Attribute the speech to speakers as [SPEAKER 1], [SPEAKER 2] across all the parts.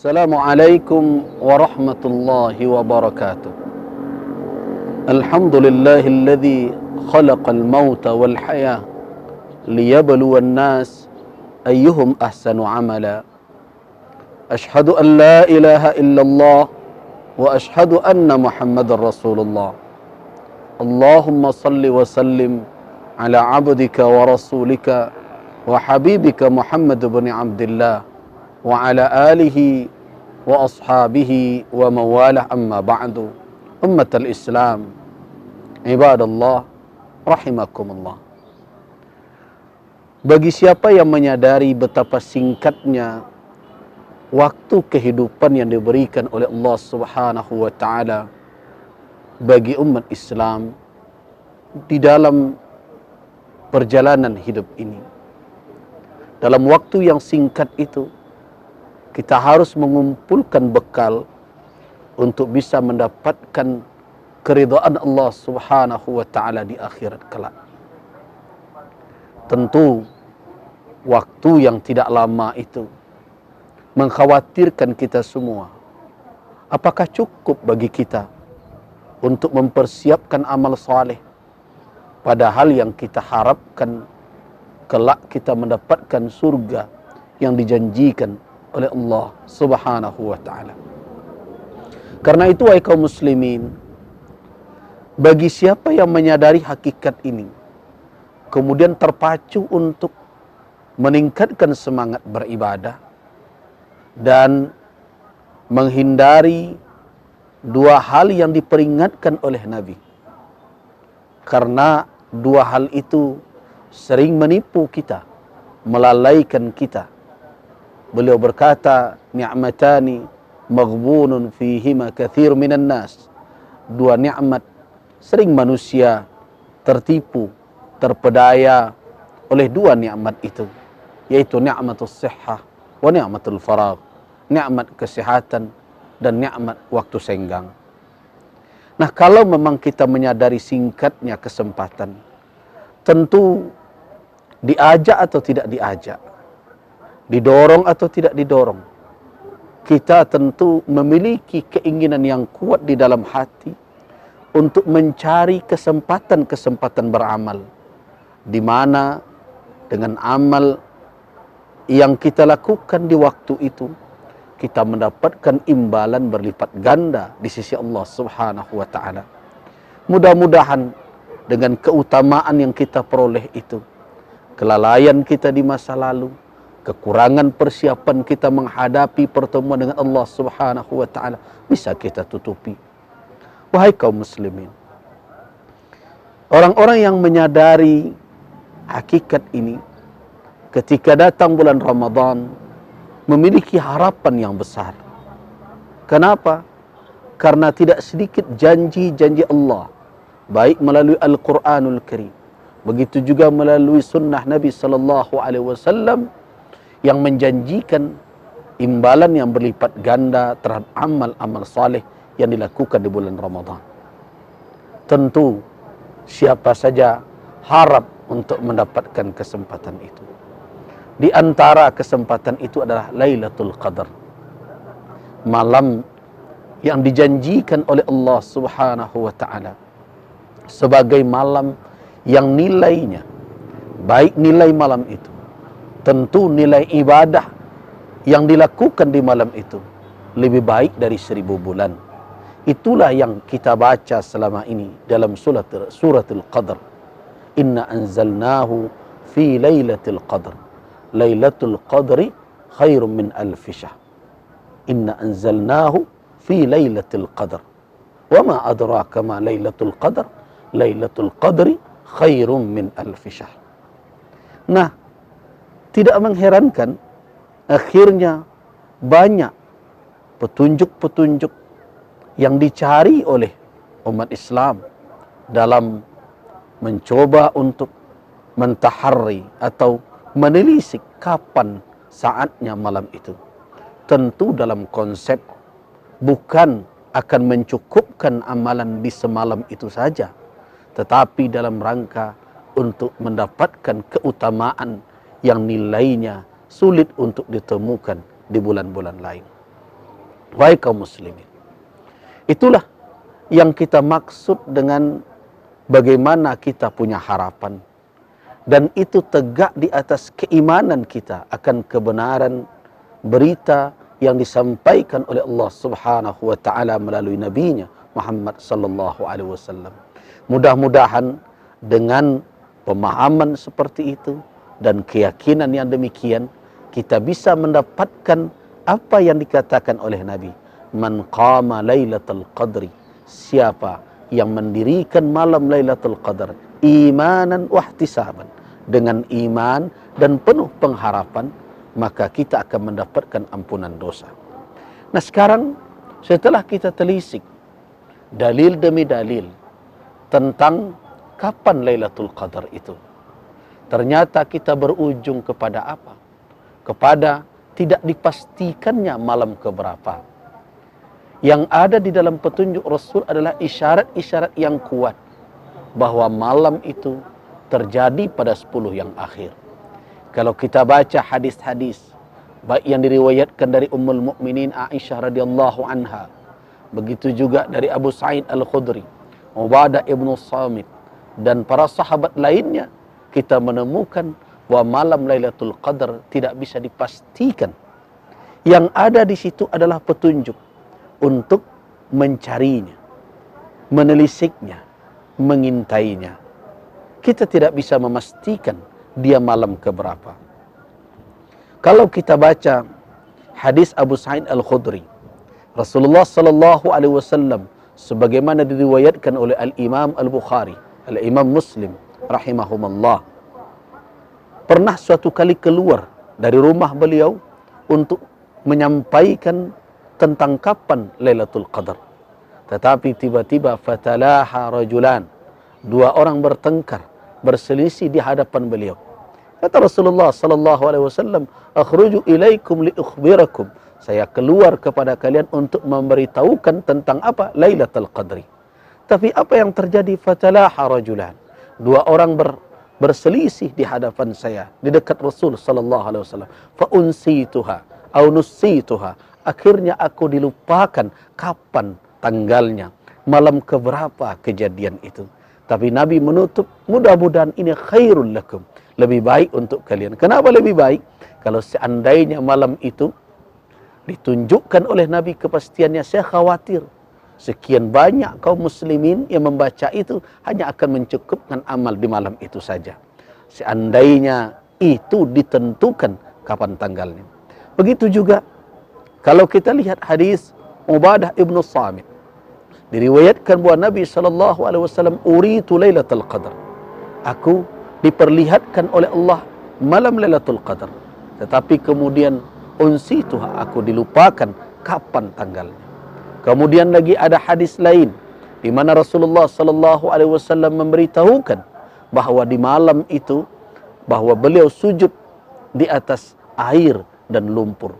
[SPEAKER 1] Assalamualaikum warahmatullahi wabarakatuh. Alhamdulillahilladzi khalaqal mauta wal hayah liyabluwan nas ayyuhum ahsanu amala. Ashhadu an la ilaha illallah wa ashhadu anna Muhammadar Rasulullah. Allahumma salli wa sallim ala abdika wa rasulika wa habibika Muhammad bin Abdullah wa ala alihi wa ashabihi wa mawalah, amma ba'du. Ummatal Islam, ibadallah rahimakumullah. Bagi siapa yang menyadari betapa singkatnya waktu kehidupan yang diberikan oleh Allah Subhanahu wa taala bagi umat Islam di dalam perjalanan hidup ini, dalam waktu yang singkat itu kita harus mengumpulkan bekal untuk bisa mendapatkan keridhaan Allah Subhanahu wa taala di akhirat kelak. Tentu waktu yang tidak lama itu mengkhawatirkan kita semua. Apakah cukup bagi kita untuk mempersiapkan amal saleh, padahal yang kita harapkan kelak kita mendapatkan surga yang dijanjikan oleh Allah Subhanahu wa taala. Karena itu, wahai kaum muslimin, bagi siapa yang menyadari hakikat ini, kemudian terpacu untuk meningkatkan semangat beribadah dan menghindari dua hal yang diperingatkan oleh Nabi. Karena dua hal itu sering menipu kita, melalaikan kita. Beliau berkata, ni'matani maghbunun fihima kathir minan nas. Dua nikmat sering manusia tertipu, terpedaya oleh dua nikmat itu, yaitu nikmatus sihhah wa nikmatul faragh, nikmat kesehatan dan nikmat waktu senggang. Nah, kalau memang kita menyadari singkatnya kesempatan, tentu diajak atau tidak diajak, didorong atau tidak didorong, kita tentu memiliki keinginan yang kuat di dalam hati untuk mencari kesempatan-kesempatan beramal, di mana dengan amal yang kita lakukan di waktu itu, kita mendapatkan imbalan berlipat ganda di sisi Allah Subhanahu wa taala. Mudah-mudahan dengan keutamaan yang kita peroleh itu, kelalaian kita di masa lalu, kekurangan persiapan kita menghadapi pertemuan dengan Allah Subhanahu wa taala bisa kita tutupi. Wahai kaum muslimin, orang-orang yang menyadari hakikat ini, ketika datang bulan Ramadan, memiliki harapan yang besar. Kenapa? Karena tidak sedikit janji-janji Allah, baik melalui Al-Quranul Karim, begitu juga melalui sunnah Nabi sallallahu alaihi wasallam, yang menjanjikan imbalan yang berlipat ganda terhadap amal-amal saleh yang dilakukan di bulan Ramadan. Tentu siapa saja harap untuk mendapatkan kesempatan itu. Di antara kesempatan itu adalah Lailatul Qadar, malam yang dijanjikan oleh Allah Subhanahu wa taala sebagai malam yang nilainya, baik nilai malam itu, tentu nilai ibadah yang dilakukan di malam itu lebih baik dari 1000 bulan. Itulah yang kita baca selama ini dalam suratul Qadar. Inna anzalnahu fi lailatul qadr. Lailatul qadri khairum min alfi syahr. Inna anzalnahu fi lailatul qadr. Wa ma adraka ma lailatul qadr. Lailatul qadri khairum min alfi syahr. Nah, tidak mengherankan akhirnya banyak petunjuk-petunjuk yang dicari oleh umat Islam dalam mencoba untuk mentahari atau menelisik kapan saatnya malam itu. Tentu dalam konsep bukan akan mencukupkan amalan di semalam itu saja, tetapi dalam rangka untuk mendapatkan keutamaan yang nilainya sulit untuk ditemukan di bulan-bulan lain. Wahai kaum muslimin, itulah yang kita maksud dengan bagaimana kita punya harapan. Dan itu tegak di atas keimanan kita akan kebenaran berita yang disampaikan oleh Allah Subhanahu wa taala melalui nabinya Muhammad sallallahu alaihi wasallam. Mudah-mudahan dengan pemahaman seperti itu dan keyakinan yang demikian, kita bisa mendapatkan apa yang dikatakan oleh Nabi, man qama lailatul qadri, siapa yang mendirikan malam Lailatul Qadar imanan wahtisaban, dengan iman dan penuh pengharapan, maka kita akan mendapatkan ampunan dosa. Nah sekarang setelah kita telisik dalil demi dalil tentang kapan Lailatul Qadar itu, ternyata kita berujung kepada apa? Kepada tidak dipastikannya malam keberapa. Yang ada di dalam petunjuk Rasul adalah isyarat-isyarat yang kuat bahwa malam itu terjadi pada 10 yang akhir. Kalau kita baca hadis-hadis baik yang diriwayatkan dari Ummul Mukminin Aisyah radhiyallahu anha, begitu juga dari Abu Sa'id Al-Khudri, Ubadah ibnu Samit, dan para sahabat lainnya, kita menemukan bahwa malam Lailatul Qadar tidak bisa dipastikan. Yang ada di situ adalah petunjuk untuk mencarinya, menelisiknya, mengintainya. Kita tidak bisa memastikan dia malam keberapa. Kalau kita baca hadis Abu Sa'id Al-Khudri, Rasulullah sallallahu alaihi wasallam sebagaimana diriwayatkan oleh Al-Imam Al-Bukhari, Al-Imam Muslim rahimahumallah, pernah suatu kali keluar dari rumah beliau untuk menyampaikan tentang kapan Lailatul Qadar. Tetapi tiba-tiba fatalaha rajulan, 2 orang bertengkar, berselisih di hadapan beliau. Kata Rasulullah sallallahu alaihi wasallam, "Akhruju ilaikum li ukhbirakum." Saya keluar kepada kalian untuk memberitahukan tentang apa? Lailatul Qadri. Tapi apa yang terjadi? Fatalaha rajulan, 2 orang berselisih di hadapan saya, di dekat Rasul sallallahu alaihi wasallam. Fa unsituha au nusituha. Akhirnya aku dilupakan kapan tanggalnya, malam keberapa kejadian itu. Tapi Nabi menutup, mudah-mudahan ini khairul lakum, lebih baik untuk kalian. Kenapa lebih baik? Kalau seandainya malam itu ditunjukkan oleh Nabi kepastiannya, saya khawatir sekian banyak kaum muslimin yang membaca itu hanya akan mencukupkan amal di malam itu saja. Seandainya itu ditentukan kapan tanggalnya. Begitu juga kalau kita lihat hadis Ubadah ibnu Samit, diriwayatkan bahwa Nabi SAW uritu Lailatul Qadar, aku diperlihatkan oleh Allah malam Lailatul Qadar, tetapi kemudian unsituha, aku dilupakan kapan tanggalnya. Kemudian lagi ada hadis lain di mana Rasulullah SAW memberitahukan bahwa di malam itu bahwa beliau sujud di atas air dan lumpur.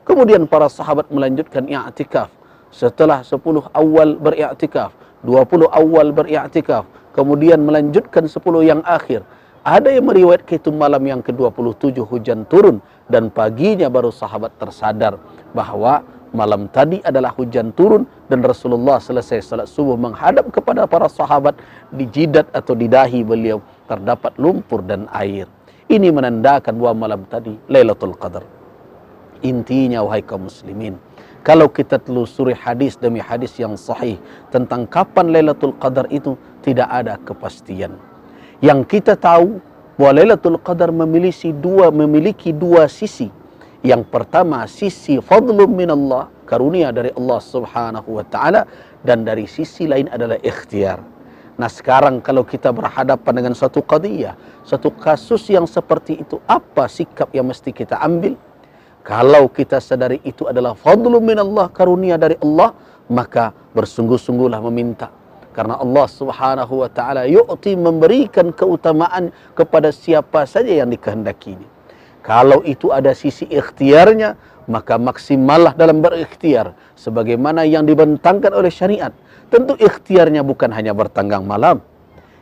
[SPEAKER 1] Kemudian para sahabat melanjutkan i'tikaf. Setelah 10 awal beriktikaf, 20 awal beriktikaf, kemudian melanjutkan 10 yang akhir. Ada yang meriwayatkan itu malam yang ke-27 hujan turun, dan paginya baru sahabat tersadar bahwa malam tadi adalah hujan turun, dan Rasulullah selesai salat subuh menghadap kepada para sahabat, di jidat atau di dahi beliau terdapat lumpur dan air. Ini menandakan bahwa malam tadi Lailatul Qadar. Intinya wahai kaum muslimin, kalau kita telusuri hadis demi hadis yang sahih tentang kapan Lailatul Qadar itu, tidak ada kepastian. Yang kita tahu bahwa Lailatul Qadar memiliki dua sisi. Yang pertama sisi fadlun minallah, karunia dari Allah Subhanahu wa taala, dan dari sisi lain adalah ikhtiar. Nah sekarang kalau kita berhadapan dengan satu qadiyah, satu kasus yang seperti itu, apa sikap yang mesti kita ambil? Kalau kita sadari itu adalah fadlun minallah, karunia dari Allah, maka bersungguh-sungguhlah meminta. Karena Allah Subhanahu wa taala memberikan keutamaan kepada siapa saja yang dikehendakinya. Kalau itu ada sisi ikhtiarnya, maka maksimallah dalam berikhtiar sebagaimana yang dibentangkan oleh syariat. Tentu ikhtiarnya bukan hanya bertanggang malam.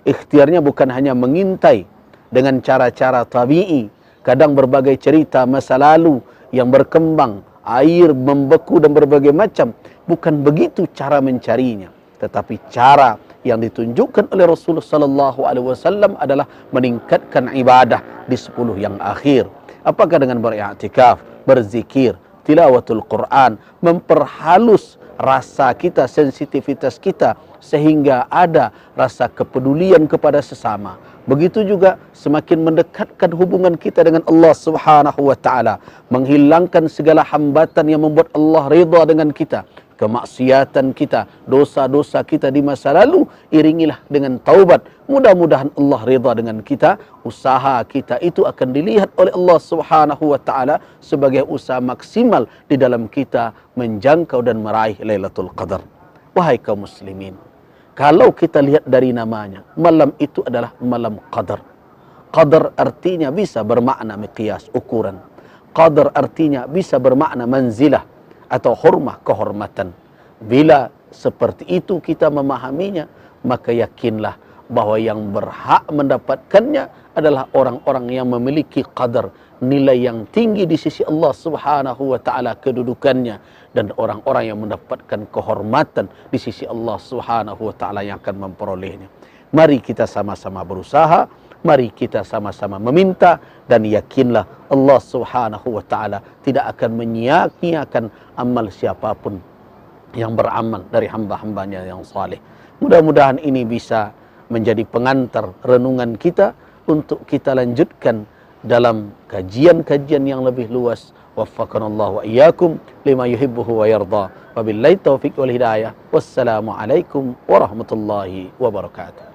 [SPEAKER 1] Ikhtiarnya bukan hanya mengintai dengan cara-cara tabi'i, kadang berbagai cerita masa lalu yang berkembang air membeku dan berbagai macam. Bukan begitu cara mencarinya, tetapi cara yang ditunjukkan oleh Rasulullah sallallahu alaihi wasallam adalah meningkatkan ibadah di 10 yang akhir. Apakah dengan beriktikaf, berzikir, tilawatul Quran, memperhalus rasa kita, sensitivitas kita, sehingga ada rasa kepedulian kepada sesama. Begitu juga semakin mendekatkan hubungan kita dengan Allah Subhanahu wa taala, menghilangkan segala hambatan yang membuat Allah ridha dengan kita. Kemaksiatan kita, dosa-dosa kita di masa lalu, iringilah dengan taubat. Mudah-mudahan Allah ridha dengan kita. Usaha kita itu akan dilihat oleh Allah Subhanahu wa taala sebagai usaha maksimal di dalam kita menjangkau dan meraih Lailatul Qadar. Wahai kaum muslimin, kalau kita lihat dari namanya, malam itu adalah malam qadar. Qadar artinya bisa bermakna miqyas, ukuran. Qadar artinya bisa bermakna manzilah atau hormah, kehormatan. Bila seperti itu kita memahaminya, maka yakinlah bahwa yang berhak mendapatkannya adalah orang-orang yang memiliki qadar, nilai yang tinggi di sisi Allah Subhanahu wa taala kedudukannya, dan orang-orang yang mendapatkan kehormatan di sisi Allah Subhanahu wa taala yang akan memperolehnya. Mari kita sama-sama berusaha, mari kita sama-sama meminta, dan yakinlah Allah Subhanahu wa taala tidak akan menyia-nyiakan amal siapapun yang beramal dari hamba-hambanya yang saleh. Mudah-mudahan ini bisa menjadi pengantar renungan kita untuk kita lanjutkan dalam kajian-kajian yang lebih luas. Waffaqanallahu wa iyyakum lima yuhibbuhu wa yarda. Wabillahi taufiq wal hidayah. Wassalamu alaikum warahmatullahi wabarakatuh.